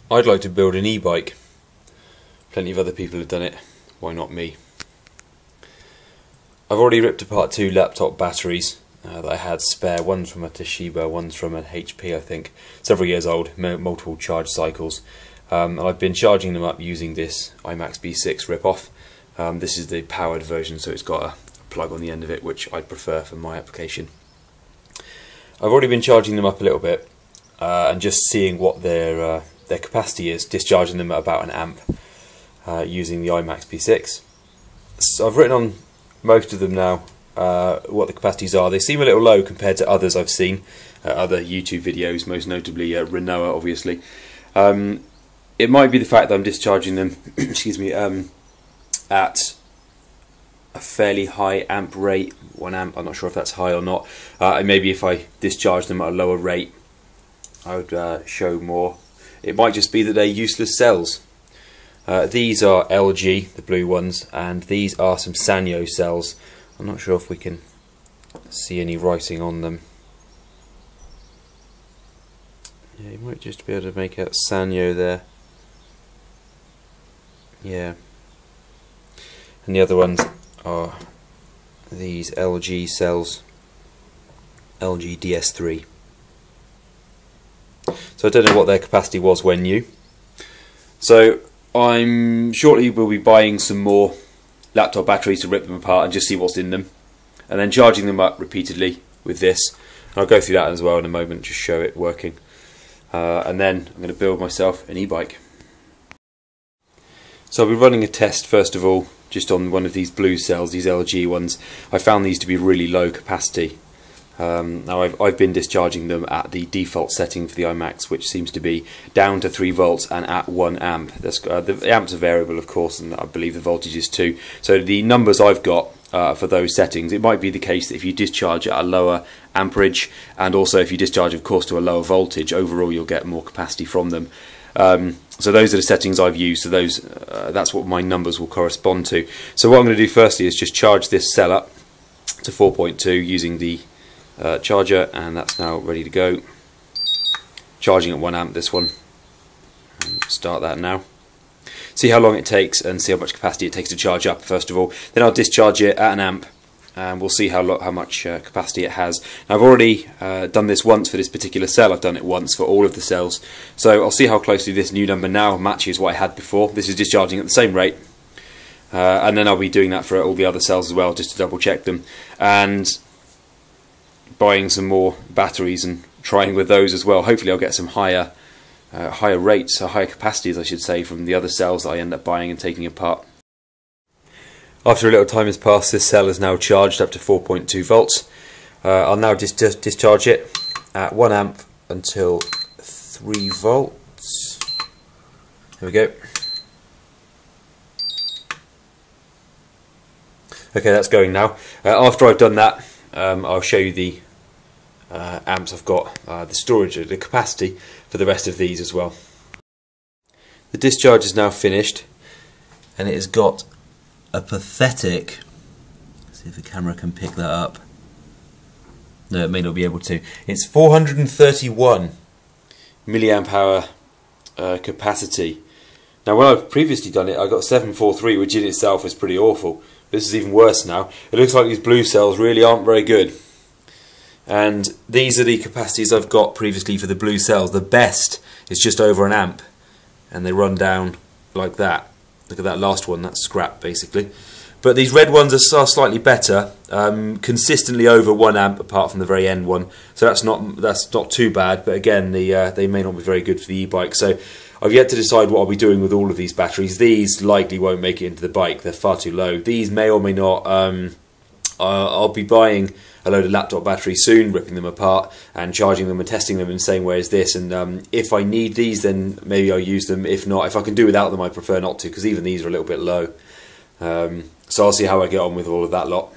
I'd like to build an e-bike. Plenty of other people have done it. Why not me? I've already ripped apart 2 laptop batteries that I had spare. One's from a Toshiba, one's from an HP, I think. Several years old, multiple charge cycles. And I've been charging them up using this iMax B6 rip-off. This is the powered version, so it's got a plug on the end of it, which I prefer for my application. I've already been charging them up a little bit and just seeing what their capacity is, discharging them at about an amp using the iMax B6. So I've written on most of them now what the capacities are. They seem a little low compared to others I've seen, other YouTube videos, most notably Renoa, obviously. It might be the fact that I'm discharging them excuse me, at a fairly high amp rate, 1 amp, I'm not sure if that's high or not. Maybe if I discharge them at a lower rate I would show more. It might just be that they're useless cells. These are LG, the blue ones, and these are some Sanyo cells. I'm not sure if we can see any writing on them. Yeah, you might just be able to make out Sanyo there. Yeah. And the other ones are these LG cells, LG DS3. So I don't know what their capacity was when new. So I'm shortly will be buying some more laptop batteries to rip them apart and just see what's in them, and then charging them up repeatedly with this. And I'll go through that as well in a moment, just show it working. And then I'm going to build myself an e-bike. So I'll be running a test first of all, just on one of these blue cells, these LG ones. I found these to be really low capacity. Now I've been discharging them at the default setting for the iMax, which seems to be down to 3 volts and at 1 amp. The amps are variable, of course, and I believe the voltage is too. So the numbers I've got for those settings, it might be the case that if you discharge at a lower amperage, and also if you discharge, of course, to a lower voltage, overall you'll get more capacity from them. So those are the settings I've used, so those that's what my numbers will correspond to. So what I'm going to do firstly is just charge this cell up to 4.2 using the charger, and that's now ready to go. Charging at 1 amp, this one. Start that now. See how long it takes and see how much capacity it takes to charge up first of all. Then I'll discharge it at an amp and we'll see how much capacity it has. Now, I've already done this once for this particular cell. I've done it once for all of the cells. So I'll see how closely this new number now matches what I had before. This is discharging at the same rate. And then I'll be doing that for all the other cells as well, just to double check them. And buying some more batteries and trying with those as well. Hopefully I'll get some higher rates, or higher capacities I should say, from the other cells that I end up buying and taking apart. After a little time has passed, this cell is now charged up to 4.2 volts. I'll now just discharge it at 1 amp until 3 volts. There we go. Okay, that's going now. After I've done that, I'll show you the amps I've got, the storage, the capacity for the rest of these as well. The discharge is now finished, and it has got a pathetic, let's see if the camera can pick that up. No, it may not be able to. It's 431 milliamp hour capacity. Now, when I've previously done it, I got 743, which in itself is pretty awful. This is even worse now. It looks like these blue cells really aren't very good. And these are the capacities I've got previously for the blue cells. The best is just over an amp, and they run down like that. Look at that last one, that's scrap basically. But these red ones are slightly better, consistently over 1 amp apart from the very end one. So that's not too bad, but again they may not be very good for the e-bike. So I've yet to decide what I'll be doing with all of these batteries. These likely won't make it into the bike, they're far too low. These may or may not. I'll be buying a load of laptop batteries soon, ripping them apart and charging them and testing them in the same way as this. And if I need these, then maybe I'll use them. If not, if I can do without them, I prefer not to, because even these are a little bit low. So I'll see how I get on with all of that lot.